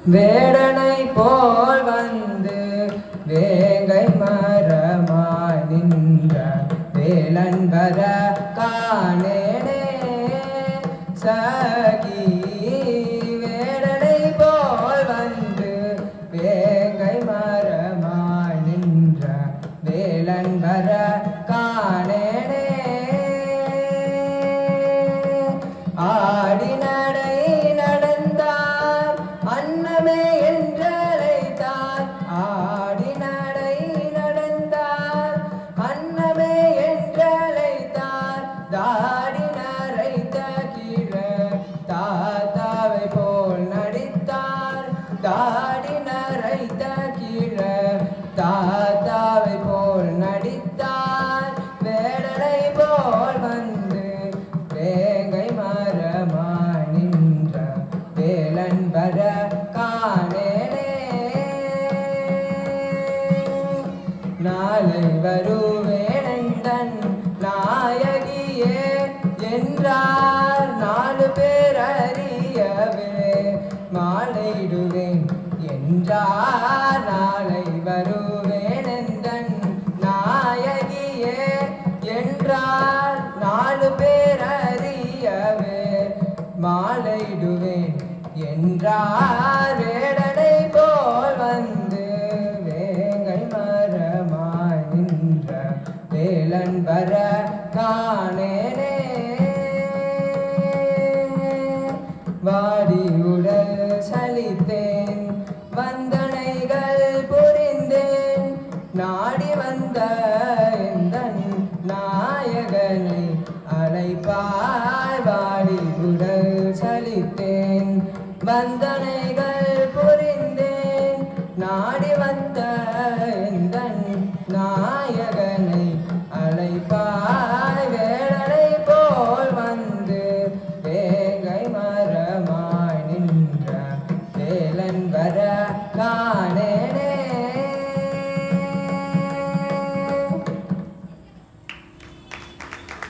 வேடனை போல் வந்து வேங்கை மரமாய் நின்ற வேலன் வர காணேனே சகி. வேடனை போல் வந்து வேங்கை மரமாய் நின்ற வேலன் வர காணேனே ஆடி நடை நடந்தார் அன்னமே என்றழைத்தார் ஆடி நடை நடந்தார் அன்னமே என்றழைத்தார் தாடி நரைத்த கீழ தாத்தாவை போல் நடித்தார் தாடி நரைத்த கீழ தாத்தாவை போல் நடித்தார் வேடனை போல் வந்து வேங்கை மரமாய் நின்ற வேலன் வர காணேனே நாளை வருவேனெந்தன் நாயகியே என்றார் நாலு பேர் அறியவே மாலையிடுவேன் என்றார் நாளை வருவேனெந்தன் நாயகியே என்றார் நாலு பேர் அறியவே மாலையிடுவேன் என்றார் வேடனை போல் வந்து வேங்கை மரமாய் நின்ற வேலன் வர காணேனே வாடி உடல் சலித்தேன் வந்தனைகள் புரிந்தேன் நாடி வந்த எந்தன் நாயகனை அழைப்பாய் வாடி உடல் சலித்தேன் வந்தனைகள் புரிந்தேன் நாடி வந்த எந்தன் நாயகனை